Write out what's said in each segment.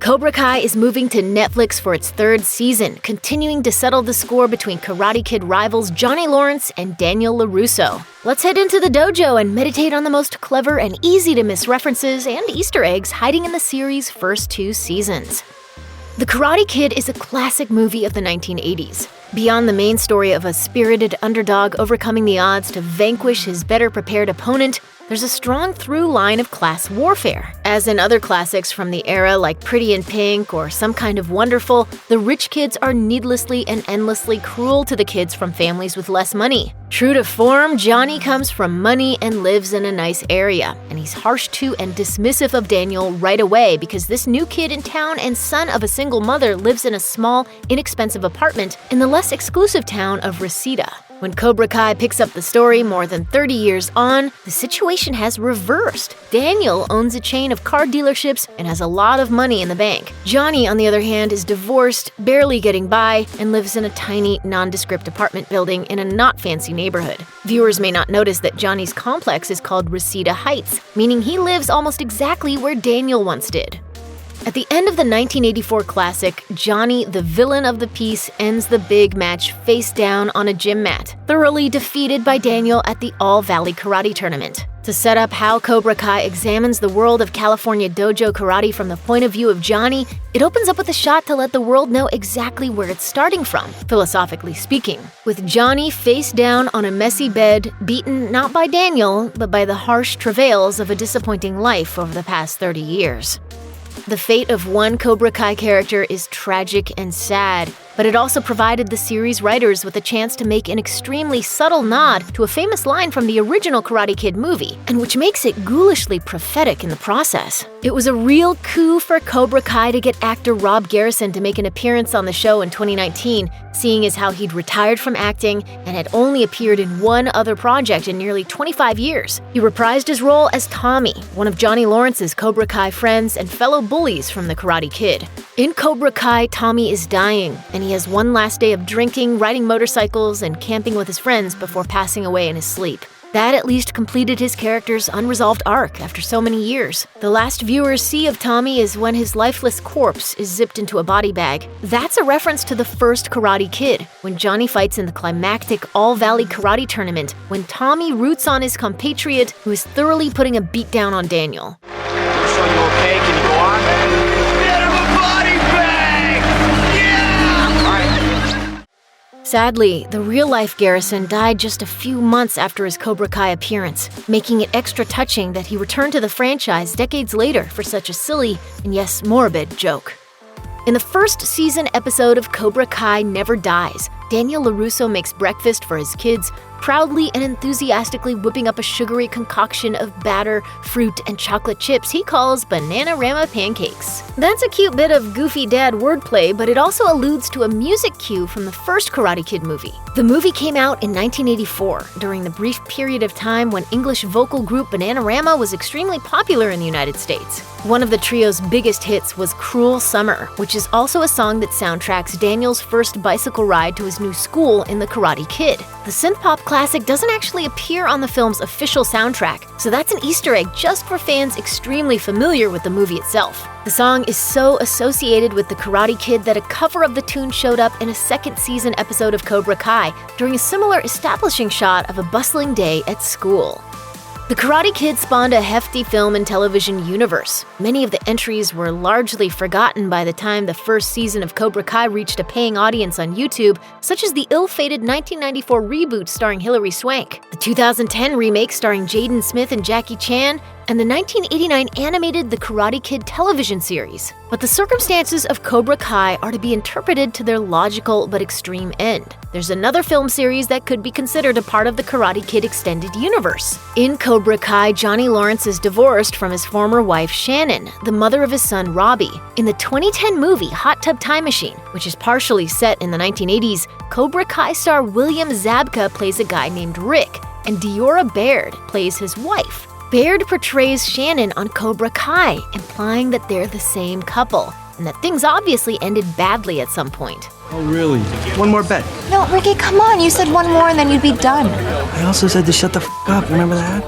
Cobra Kai is moving to Netflix for its third season, continuing to settle the score between Karate Kid rivals Johnny Lawrence and Daniel LaRusso. Let's head into the dojo and meditate on the most clever and easy-to-miss references and Easter eggs hiding in the series' first 2 seasons. The Karate Kid is a classic movie of the 1980s. Beyond the main story of a spirited underdog overcoming the odds to vanquish his better-prepared opponent, there's a strong through line of class warfare. As in other classics from the era like Pretty in Pink or Some Kind of Wonderful, the rich kids are needlessly and endlessly cruel to the kids from families with less money. True to form, Johnny comes from money and lives in a nice area, and he's harsh to and dismissive of Daniel right away because this new kid in town and son of a single mother lives in a small, inexpensive apartment in the less exclusive town of Reseda. When Cobra Kai picks up the story more than 30 years on, the situation has reversed. Daniel owns a chain of car dealerships and has a lot of money in the bank. Johnny, on the other hand, is divorced, barely getting by, and lives in a tiny, nondescript apartment building in a not fancy neighborhood. Viewers may not notice that Johnny's complex is called Reseda Heights, meaning he lives almost exactly where Daniel once did. At the end of the 1984 classic, Johnny, the villain of the piece, ends the big match face down on a gym mat, thoroughly defeated by Daniel at the All-Valley Karate Tournament. To set up how Cobra Kai examines the world of California dojo karate from the point of view of Johnny, it opens up with a shot to let the world know exactly where it's starting from, philosophically speaking. With Johnny face down on a messy bed, beaten not by Daniel, but by the harsh travails of a disappointing life over the past 30 years. The fate of one Cobra Kai character is tragic and sad, but it also provided the series writers with a chance to make an extremely subtle nod to a famous line from the original Karate Kid movie, and which makes it ghoulishly prophetic in the process. It was a real coup for Cobra Kai to get actor Rob Garrison to make an appearance on the show in 2019, seeing as how he'd retired from acting and had only appeared in one other project in nearly 25 years. He reprised his role as Tommy, one of Johnny Lawrence's Cobra Kai friends and fellow bullies from the Karate Kid. In Cobra Kai, Tommy is dying, and he has one last day of drinking, riding motorcycles, and camping with his friends before passing away in his sleep. That at least completed his character's unresolved arc after so many years. The last viewers see of Tommy is when his lifeless corpse is zipped into a body bag. That's a reference to the first Karate Kid, when Johnny fights in the climactic All-Valley Karate Tournament, when Tommy roots on his compatriot who is thoroughly putting a beatdown on Daniel. So you okay? Can you go on? Get him a body bag! Yeah! All right. Sadly, the real-life Garrison died just a few months after his Cobra Kai appearance, making it extra touching that he returned to the franchise decades later for such a silly and yes, morbid joke. In the first season episode of Cobra Kai Never Dies, Daniel LaRusso makes breakfast for his kids, proudly and enthusiastically whipping up a sugary concoction of batter, fruit, and chocolate chips he calls Bananarama pancakes. That's a cute bit of goofy dad wordplay, but it also alludes to a music cue from the first Karate Kid movie. The movie came out in 1984, during the brief period of time when English vocal group Bananarama was extremely popular in the United States. One of the trio's biggest hits was Cruel Summer, which is also a song that soundtracks Daniel's first bicycle ride to his new school in The Karate Kid. The synth-pop classic doesn't actually appear on the film's official soundtrack, so that's an Easter egg just for fans extremely familiar with the movie itself. The song is so associated with The Karate Kid that a cover of the tune showed up in a second season episode of Cobra Kai during a similar establishing shot of a bustling day at school. The Karate Kid spawned a hefty film and television universe. Many of the entries were largely forgotten by the time the first season of Cobra Kai reached a paying audience on YouTube, such as the ill-fated 1994 reboot starring Hilary Swank, the 2010 remake starring Jaden Smith and Jackie Chan, and the 1989 animated The Karate Kid television series. But the circumstances of Cobra Kai are to be interpreted to their logical but extreme end. There's another film series that could be considered a part of the Karate Kid extended universe. In Cobra Kai, Johnny Lawrence is divorced from his former wife Shannon, the mother of his son Robbie. In the 2010 movie Hot Tub Time Machine, which is partially set in the 1980s, Cobra Kai star William Zabka plays a guy named Rick, and Diora Baird plays his wife. Baird portrays Shannon on Cobra Kai, implying that they're the same couple, and that things obviously ended badly at some point. Oh, really? One more bet. No, Ricky, come on. You said one more and then you'd be done. I also said to shut the f*** up. Remember that?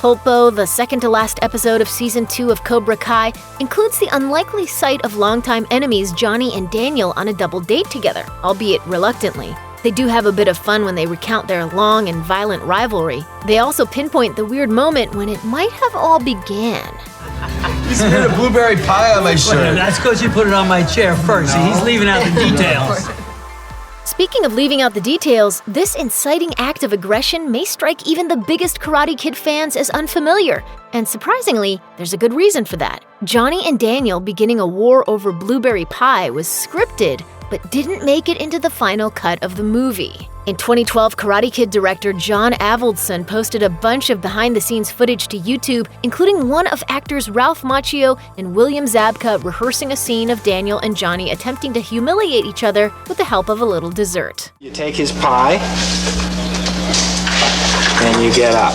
Pulpo, the second-to-last episode of Season 2 of Cobra Kai, includes the unlikely sight of longtime enemies Johnny and Daniel on a double date together, albeit reluctantly. They do have a bit of fun when they recount their long and violent rivalry. They also pinpoint the weird moment when it might have all began. You smeared a blueberry pie on my shirt. That's because you put it on my chair first. No. He's leaving out the details. Speaking of leaving out the details, this inciting act of aggression may strike even the biggest Karate Kid fans as unfamiliar. And surprisingly, there's a good reason for that. Johnny and Daniel beginning a war over blueberry pie was scripted, but didn't make it into the final cut of the movie. In 2012, Karate Kid director John Avildsen posted a bunch of behind-the-scenes footage to YouTube, including one of actors Ralph Macchio and William Zabka rehearsing a scene of Daniel and Johnny attempting to humiliate each other with the help of a little dessert. You take his pie, and you get up.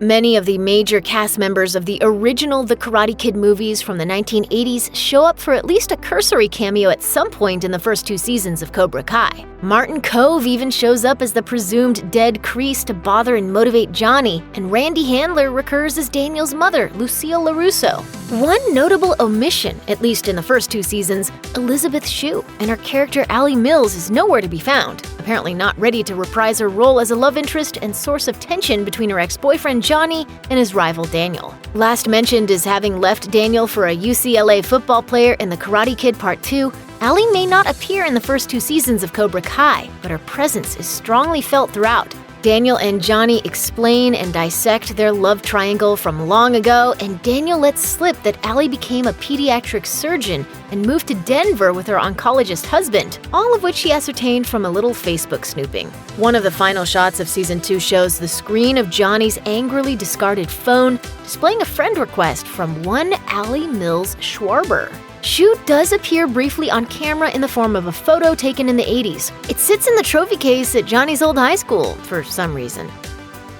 Many of the major cast members of the original The Karate Kid movies from the 1980s show up for at least a cursory cameo at some point in the first 2 seasons of Cobra Kai. Martin Kove even shows up as the presumed dead Kreese to bother and motivate Johnny, and Randy Handler recurs as Daniel's mother, Lucille LaRusso. One notable omission, at least in the first 2 seasons, Elisabeth Shue, and her character Allie Mills is nowhere to be found, apparently not ready to reprise her role as a love interest and source of tension between her ex-boyfriend Johnny and his rival Daniel. Last mentioned as having left Daniel for a UCLA football player in The Karate Kid Part 2, Allie may not appear in the first 2 seasons of Cobra Kai, but her presence is strongly felt throughout. Daniel and Johnny explain and dissect their love triangle from long ago, and Daniel lets slip that Allie became a pediatric surgeon and moved to Denver with her oncologist husband, all of which she ascertained from a little Facebook snooping. One of the final shots of Season 2 shows the screen of Johnny's angrily discarded phone, displaying a friend request from one Allie Mills Schwarber. Shue does appear briefly on camera in the form of a photo taken in the 80s. It sits in the trophy case at Johnny's old high school for some reason.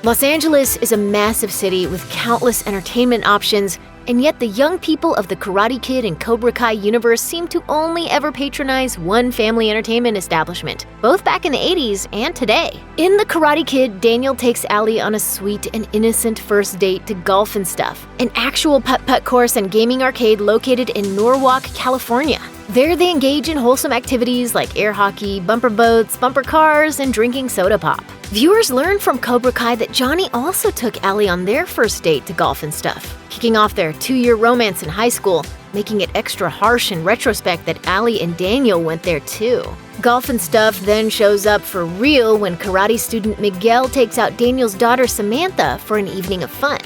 Los Angeles is a massive city with countless entertainment options, and yet the young people of the Karate Kid and Cobra Kai universe seem to only ever patronize one family entertainment establishment, both back in the 80s and today. In The Karate Kid, Daniel takes Allie on a sweet and innocent first date to Golf and Stuff, an actual putt-putt course and gaming arcade located in Norwalk, California. There they engage in wholesome activities like air hockey, bumper boats, bumper cars, and drinking soda pop. Viewers learn from Cobra Kai that Johnny also took Allie on their first date to Golf and Stuff, kicking off their 2-year romance in high school, making it extra harsh in retrospect that Allie and Daniel went there too. Golf and Stuff then shows up for real when karate student Miguel takes out Daniel's daughter Samantha for an evening of fun.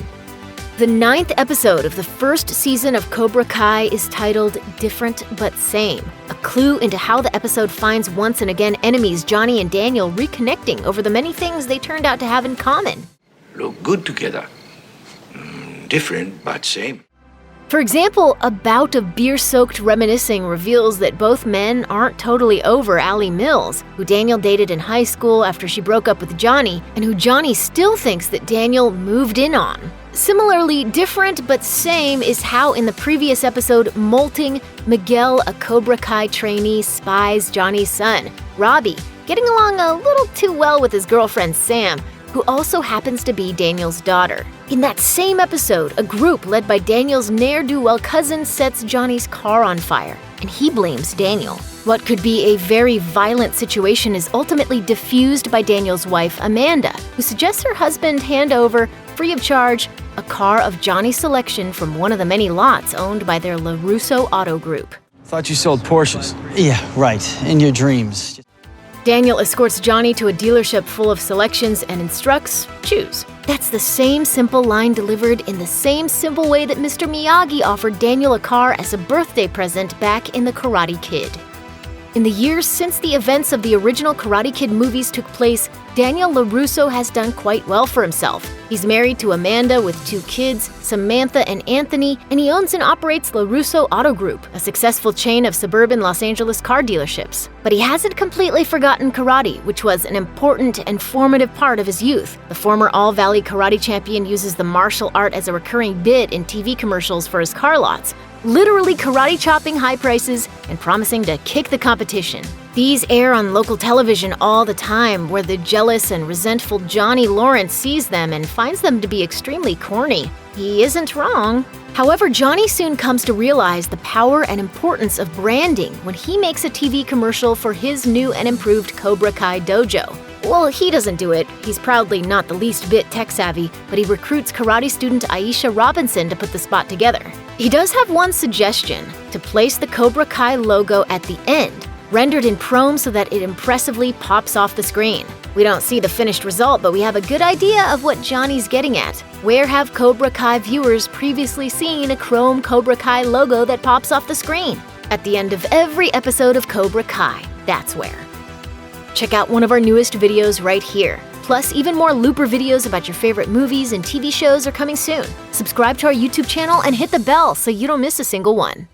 The 9th episode of the first season of Cobra Kai is titled Different But Same, a clue into how the episode finds once and again enemies Johnny and Daniel reconnecting over the many things they turned out to have in common. Look good together. Different but same. For example, a bout of beer-soaked reminiscing reveals that both men aren't totally over Allie Mills, who Daniel dated in high school after she broke up with Johnny, and who Johnny still thinks that Daniel moved in on. Similarly, different but same is how in the previous episode, Molting, Miguel, a Cobra Kai trainee, spies Johnny's son, Robbie, getting along a little too well with his girlfriend Sam, who also happens to be Daniel's daughter. In that same episode, a group led by Daniel's ne'er-do-well cousin sets Johnny's car on fire, and he blames Daniel. What could be a very violent situation is ultimately diffused by Daniel's wife, Amanda, who suggests her husband hand over, free of charge, a car of Johnny's selection from one of the many lots owned by their LaRusso Auto Group. Thought you sold Porsches. Yeah, right. In your dreams. Daniel escorts Johnny to a dealership full of selections and instructs, choose. That's the same simple line delivered in the same simple way that Mr. Miyagi offered Daniel a car as a birthday present back in The Karate Kid. In the years since the events of the original Karate Kid movies took place, Daniel LaRusso has done quite well for himself. He's married to Amanda with 2 kids, Samantha and Anthony, and he owns and operates LaRusso Auto Group, a successful chain of suburban Los Angeles car dealerships. But he hasn't completely forgotten karate, which was an important and formative part of his youth. The former All-Valley karate champion uses the martial art as a recurring bit in TV commercials for his car lots, literally karate chopping high prices and promising to kick the competition. These air on local television all the time, where the jealous and resentful Johnny Lawrence sees them and finds them to be extremely corny. He isn't wrong. However, Johnny soon comes to realize the power and importance of branding when he makes a TV commercial for his new and improved Cobra Kai dojo. Well, he doesn't do it. He's proudly not the least bit tech-savvy, but he recruits karate student Aisha Robinson to put the spot together. He does have one suggestion: to place the Cobra Kai logo at the end, rendered in chrome so that it impressively pops off the screen. We don't see the finished result, but we have a good idea of what Johnny's getting at. Where have Cobra Kai viewers previously seen a chrome Cobra Kai logo that pops off the screen? At the end of every episode of Cobra Kai, that's where. Check out one of our newest videos right here. Plus, even more Looper videos about your favorite movies and TV shows are coming soon. Subscribe to our YouTube channel and hit the bell so you don't miss a single one.